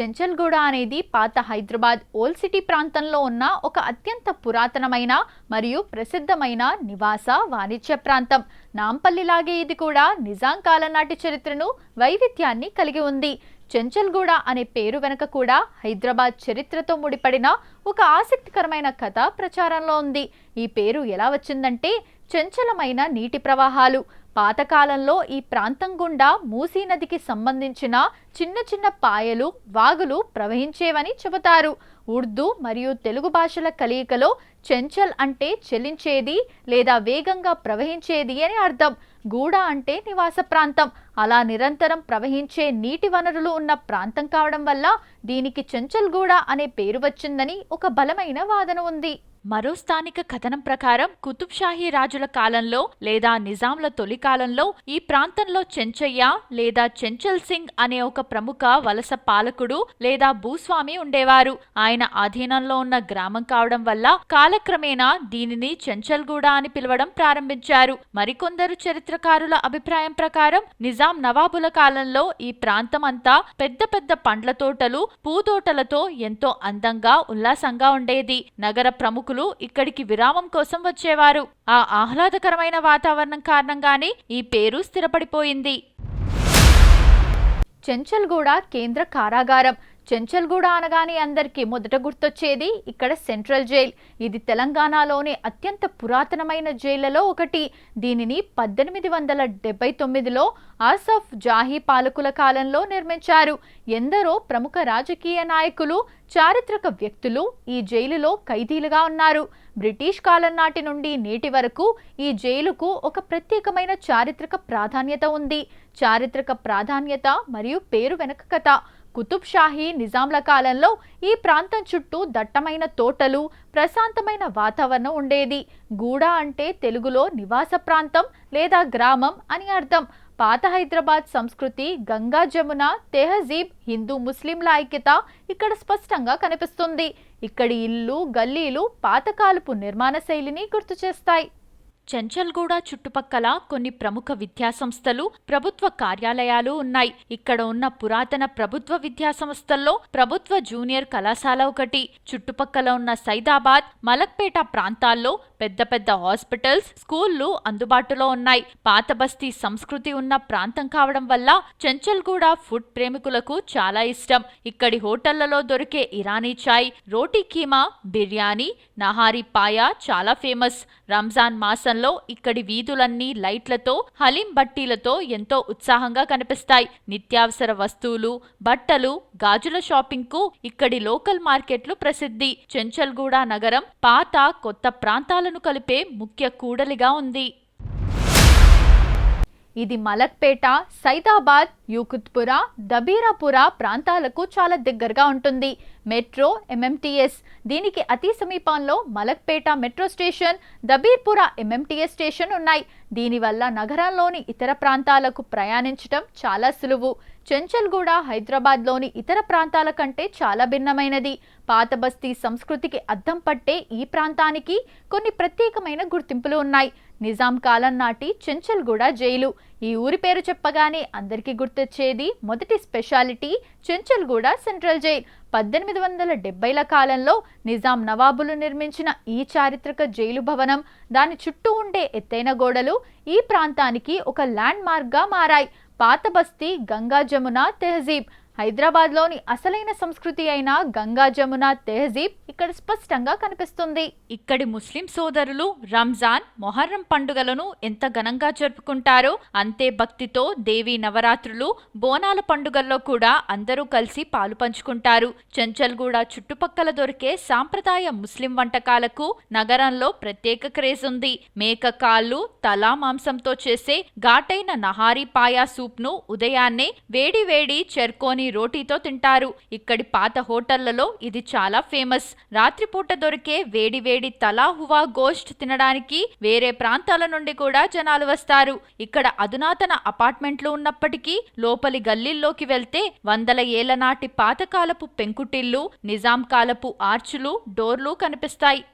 చెంచల్గూడ అనేది పాత Hyderabad old city ప్రాంతంలో ఉన్న ఒక అత్యంత పురాతనమైన మరియు ప్రసిద్ధమైన నివాస వాణిజ్య ప్రాంతం. నాంపల్లిలాగే ఇది కూడా నిజాం కాలం నాటి చరిత్రను వైవిధ్యాన్ని కలిగి ఉంది. చెంచల్గూడ అనే పేరు వెనుక కూడా హైదరాబాద్ చరిత్రతో ముడిపడిన ఒక ఆసక్తికరమైన కథ ప్రచారంలో ఉంది. ఈ పేరు ఎలా వచ్చిందంటే, చంచలమైన నీటి ప్రవాహాలు పాతకాలంలో ఈ ప్రాంతం గుండా మూసీ నదికి సంబంధించిన చిన్న చిన్న పాయలు, వాగులు ప్రవహించేవని చెబుతారు. ఉర్దూ మరియు తెలుగు భాషల కలయికలో చెంచల్ అంటే చెలించేది లేదా వేగంగా ప్రవహించేది అని అర్థం. గూడ అంటే నివాస ప్రాంతం. అలా నిరంతరం ప్రవహించే నీటి వనరులు ఉన్న ప్రాంతం కావడం వల్ల దీనికి చెంచల్గూడ అనే పేరు వచ్చిందని ఒక బలమైన వాదన ఉంది. మరో స్థానిక కథనం ప్రకారం కుతుబ్ షాహీ రాజుల కాలంలో లేదా నిజాంల తొలి కాలంలో ఈ ప్రాంతంలో చెంచయ్య లేదా చెంచల్ సింగ్ అనే ఒక ప్రముఖ వలస పాలకుడు లేదా భూస్వామి ఉండేవారు. ఆయన ఆధీనంలో ఉన్న గ్రామం కావడం వల్ల కాలక్రమేణా దీనిని చెంచల్గూడ అని పిలవడం ప్రారంభించారు. మరికొందరు చరిత్రకారుల అభిప్రాయం ప్రకారం నిజాం నవాబుల కాలంలో ఈ ప్రాంతం అంతా పెద్ద పెద్ద పండ్ల తోటలు, పూతోటలతో ఎంతో అందంగా ఉల్లాసంగా ఉండేది. నగర ప్రముఖులు ఇక్కడికి విరామం కోసం వచ్చేవారు. ఆ ఆహ్లాదకరమైన వాతావరణం కారణంగానే ఈ పేరు స్థిరపడిపోయింది. చెంచల్గూడ కేంద్ర కారాగారం. చెంచల్గూడ అనగానే అందరికీ మొదట గుర్తొచ్చేది ఇక్కడ సెంట్రల్ జైల్. ఇది తెలంగాణలోని అత్యంత పురాతనమైన జైళ్లలో ఒకటి. దీనిని 1879లో ఆసఫ్ జాహీ పాలకుల కాలంలో నిర్మించారు. ఎందరో ప్రముఖ రాజకీయ నాయకులు, చారిత్రక వ్యక్తులు ఈ జైలులో ఖైదీలుగా ఉన్నారు. బ్రిటిష్ కాలం నాటి నుండి నేటి వరకు ఈ జైలుకు ఒక ప్రత్యేకమైన చారిత్రక ప్రాధాన్యత ఉంది. చారిత్రక ప్రాధాన్యత మరియు పేరు వెనుక కథ. కుతుబ్ షాహీ నిజాంల కాలంలో ఈ ప్రాంతం చుట్టూ దట్టమైన తోటలు, ప్రశాంతమైన వాతావరణం ఉండేది. గూడ అంటే తెలుగులో నివాస ప్రాంతం లేదా గ్రామం అని అర్థం. పాత హైదరాబాద్ సంస్కృతి, గంగా జమున తెహజీబ్, హిందూ ముస్లింల ఐక్యత ఇక్కడ స్పష్టంగా కనిపిస్తుంది. ఇక్కడి ఇల్లు, గల్లీలు పాతకాలపు నిర్మాణ శైలిని గుర్తు చేస్తాయి. చెంచల్గూడ చుట్టుపక్కల కొన్ని ప్రముఖ విద్యాసంస్థలు, ప్రభుత్వ కార్యాలయాలు ఉన్నాయి. ఇక్కడ ఉన్న పురాతన ప్రభుత్వ విద్యాసంస్థల్లో ప్రభుత్వ జూనియర్ కళాశాల ఒకటి. చుట్టుపక్కల ఉన్న సైదాబాద్, మలక్పేట ప్రాంతాల్లో పెద్ద పెద్ద హాస్పిటల్స్, స్కూళ్లు అందుబాటులో ఉన్నాయి. పాత బస్తీ సంస్కృతి ఉన్న ప్రాంతం కావడం వల్ల చెంచల్గూడ ఫుడ్ ప్రేమికులకు చాలా ఇష్టం. ఇక్కడి హోటళ్లలో దొరికే ఇరానీ చాయ్, రోటీ కీమా, బిర్యానీ, నహారీ పాయ చాలా ఫేమస్. రంజాన్ మాసంలో ఇక్కడి వీధులన్నీ లైట్లతో, హలీం బట్టీలతో ఎంతో ఉత్సాహంగా కనిపిస్తాయి. నిత్యావసర వస్తువులు, బట్టలు, గాజుల షాపింగ్ కు ఇక్కడి లోకల్ మార్కెట్లు ప్రసిద్ధి. చెంచల్గూడ నగరం పాత, కొత్త ప్రాంతాలను కలిపే ముఖ్య కూడలిగా ఉంది. ఇది మలక్పేట, సైదాబాద్, యూకుత్పుర, దబీరాపుర ప్రాంతాలకు చాలా దగ్గరగా ఉంటుంది. మెట్రో, ఎంఎంటీఎస్ దీనికి అతి సమీపంలో Malakpet metro station, Dabirpura MMTS station ఉన్నాయి. దీనివల్ల నగరంలోని ఇతర ప్రాంతాలకు ప్రయాణించడం చాలా సులువు. చెంచల్గూడ హైదరాబాద్లోని ఇతర ప్రాంతాల కంటే చాలా భిన్నమైనది. పాత బస్తీ సంస్కృతికి అద్దం పట్టే ఈ ప్రాంతానికి కొన్ని ప్రత్యేకమైన గుర్తింపులు ఉన్నాయి. నిజాం కాలం నాటి చెంచల్గూడ జైలు. ఈ ఊరి పేరు చెప్పగానే అందరికీ గుర్తొచ్చేది మొదటి స్పెషాలిటీ చెంచల్గూడ సెంట్రల్ జైల్. 1870ల కాలంలో నిజాం నవాబులు నిర్మించిన ఈ చారిత్రక జైలు భవనం, దాని చుట్టూ ఉండే ఎత్తైన గోడలు ఈ ప్రాంతానికి ఒక ల్యాండ్ మార్క్ గా మారాయి. పాత బస్తీ, గంగా జమున తెహజీబ్. హైదరాబాద్లోని అసలైన సంస్కృతి అయిన గంగా జమున తెహజీబ్ ఇక్కడ స్పష్టంగా కనిపిస్తుంది. ఇక్కడి ముస్లిం సోదరులు రంజాన్, మొహర్రం పండుగలను ఎంత ఘనంగా జరుపుకుంటారో అంతే భక్తితో దేవీ నవరాత్రులు, బోనాల పండుగల్లో కూడా అందరూ కలిసి పాలు పంచుకుంటారు. చెంచల్గూడ చుట్టుపక్కల దొరికే సాంప్రదాయ ముస్లిం వంటకాలకు నగరంలో ప్రత్యేక క్రేజ్ ఉంది. మేక కాళ్ళు, తలా మాంసంతో చేసే ఘాటైన నహారీ పాయా సూప్ ను ఉదయాన్నే వేడి వేడి చెర్కోని రోటీతో తింటారు. ఇక్కడి పాత హోటళ్లలో ఇది చాలా ఫేమస్. రాత్రిపూట దొరికే వేడి వేడి తలా హువా గోష్ట్ తినడానికి వేరే ప్రాంతాల నుండి కూడా జనాలు వస్తారు. ఇక్కడ అధునాతన అపార్ట్మెంట్లు ఉన్నప్పటికీ లోపలి గల్లీల్లోకి వెళ్తే వందల ఏళ్ల నాటి పాతకాలపు పెంకుటిల్లు, నిజాం కాలపు ఆర్చులు, డోర్లు కనిపిస్తాయి.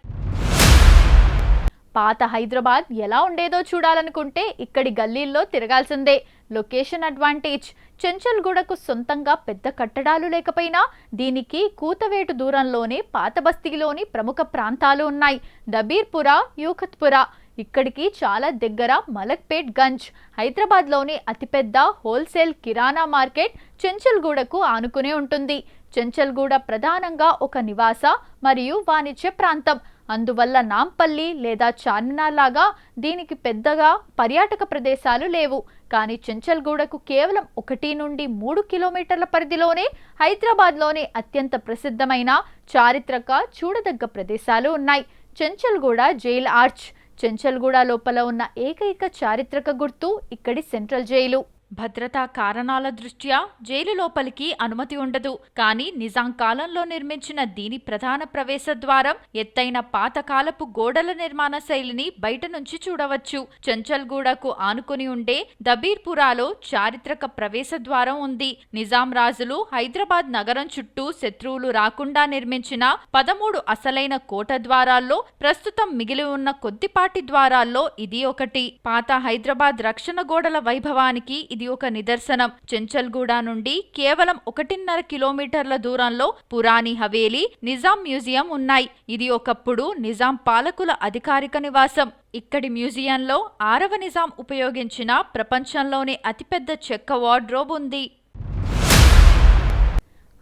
పాత హైదరాబాద్ ఎలా ఉండేదో చూడాలనుకుంటే ఇక్కడి గల్లీల్లో తిరగాల్సిందే. Location advantage. చెంచల్గూడకు సొంతంగా పెద్ద కట్టడాలు లేకపోయినా దీనికి కూతవేటు దూరంలోనే పాత బస్తీలోని ప్రముఖ ప్రాంతాలు ఉన్నాయి. దబీర్పురా, యూకత్పురా. ఇక్కడికి చాలా దగ్గర మలక్పేట్ గంజ్. హైదరాబాద్లోని అతిపెద్ద హోల్సేల్ కిరాణా మార్కెట్ చెంచల్గూడకు ఆనుకునే ఉంటుంది. చెంచల్గూడ ప్రధానంగా ఒక నివాస మరియు వాణిజ్య ప్రాంతం. అందువల్ల నాంపల్లి లేదా చార్మినార్ లాగా దీనికి పెద్దగా పర్యాటక ప్రదేశాలు లేవు. కానీ చెంచల్గూడకు కేవలం 1 నుండి 3 కిలోమీటర్ల పరిధిలోనే హైదరాబాద్లోని అత్యంత ప్రసిద్ధమైన చారిత్రక చూడదగ్గ ప్రదేశాలు ఉన్నాయి. Chanchalguda jail arch. చెంచల్గూడ లోపల ఉన్న ఏకైక చారిత్రక గుర్తు ఇక్కడి సెంట్రల్ జైలు. భద్రతా కారణాల దృష్ట్యా జైలు లోపలికి అనుమతి ఉండదు. కానీ నిజాం కాలంలో నిర్మించిన దీని ప్రధాన ప్రవేశ ద్వారం ఎత్తైన పాతకాలపు గోడల నిర్మాణ శైలిని బయట నుంచి చూడవచ్చు. చెంచల్గూడకు ఆనుకుని ఉండే దబీర్పురాలో చారిత్రక ప్రవేశ ద్వారం ఉంది. నిజాం రాజులు హైదరాబాద్ నగరం చుట్టూ శత్రువులు రాకుండా నిర్మించిన 13 అసలైన కోట ద్వారాల్లో ప్రస్తుతం మిగిలి ఉన్న కొద్దిపాటి ద్వారాల్లో ఇది ఒకటి. పాత హైదరాబాద్ రక్షణ గోడల వైభవానికి ఇది ఒక నిదర్శనం. చెంచల్గూడ నుండి కేవలం 1.5 కిలోమీటర్ల దూరంలో పురాణి హవేలీ, నిజాం మ్యూజియం ఉన్నాయి. ఇది ఒకప్పుడు నిజాం పాలకుల అధికారిక నివాసం. ఇక్కడి మ్యూజియంలో 6వ నిజాం ఉపయోగించిన ప్రపంచంలోనే అతిపెద్ద చెక్క వార్డ్రోబ్ ఉంది.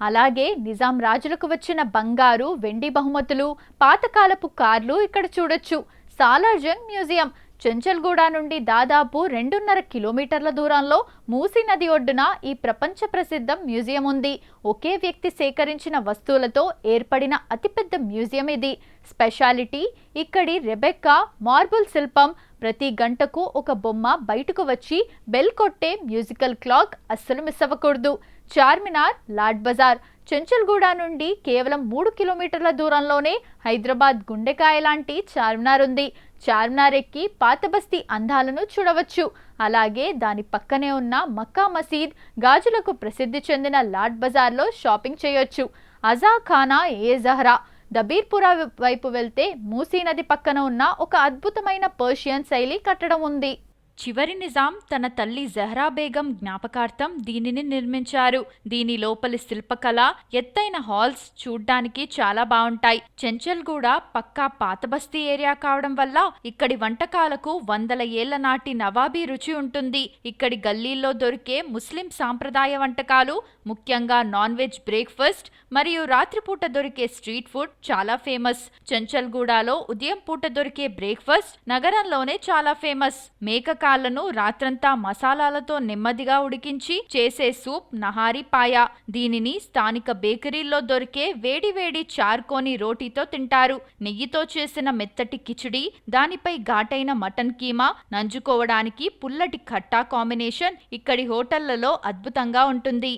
అలాగే నిజాం రాజులకు వచ్చిన బంగారు, వెండి బహుమతులు, పాతకాలపు కార్లు ఇక్కడ చూడొచ్చు. సాలార్జంగ్ మ్యూజియం. చెంచల్గూడ నుండి దాదాపు 2.5 కిలోమీటర్ల దూరంలో మూసీ నది ఒడ్డున ఈ ప్రపంచ ప్రసిద్ధ మ్యూజియం ఉంది. ఒకే వ్యక్తి సేకరించిన వస్తువులతో ఏర్పడిన అతిపెద్ద మ్యూజియం ఇది. స్పెషాలిటీ ఇక్కడి రెబెక్కా మార్బుల్ శిల్పం. ప్రతి గంటకు ఒక బొమ్మ బయటకు వచ్చి బెల్ కొట్టే మ్యూజికల్ క్లాక్ అస్సలు మిస్ అవ్వకూడదు. చార్మినార్, లాడ్ బజార్. చెంచల్గూడ నుండి కేవలం 3 కిలోమీటర్ల దూరంలోనే హైదరాబాద్ గుండెకాయ లాంటి చార్మినార్ ఉంది. చార్మినార్ ఎక్కి పాతబస్తీ అందాలను చూడవచ్చు. అలాగే దాని పక్కనే ఉన్న మక్కా మసీద్, గాజులకు ప్రసిద్ధి చెందిన లాడ్ బజార్లో షాపింగ్ చేయొచ్చు. అజా ఖానా ఏ జహ్రా. దబీర్పురా వైపు వెళ్తే మూసీ నది పక్కన ఉన్న ఒక అద్భుతమైన పర్షియన్ శైలి కట్టడం ఉంది. చివరి నిజాం తన తల్లి జహ్రా బేగం జ్ఞాపకార్థం దీనిని నిర్మించారు. దీని లోపలి శిల్పకళ, ఎత్తైన హాల్స్ చూడ్డానికి చాలా బాగుంటాయి. చెంచల్గూడ పక్కా పాతబస్తీ ఏరియా కావడం వల్ల ఇక్కడి వంటకాలకు 100 ఏళ్ల నాటి నవాబీ రుచి ఉంటుంది. ఇక్కడి గల్లీల్లో దొరికే ముస్లిం సాంప్రదాయ వంటకాలు, ముఖ్యంగా నాన్ వెజ్ బ్రేక్ఫాస్ట్ మరియు రాత్రిపూట దొరికే స్ట్రీట్ ఫుడ్ చాలా ఫేమస్. చెంచల్గూడలో ఉదయం పూట దొరికే బ్రేక్ఫాస్ట్ నగరంలోనే చాలా ఫేమస్. మేక కాళ్లను రాత్రంతా మసాలాలతో నెమ్మదిగా ఉడికించి చేసే సూప్ నహారీ పాయ. దీనిని స్థానిక బేకరీల్లో దొరికే వేడివేడి చార్కోని రోటీతో తింటారు. నెయ్యితో చేసిన మెత్తటి కిచిడి, దానిపై ఘాటైన మటన్ కీమా, నంజుకోవడానికి పుల్లటి ఖట్టా కాంబినేషన్ ఇక్కడి హోటళ్లలో అద్భుతంగా ఉంటుంది.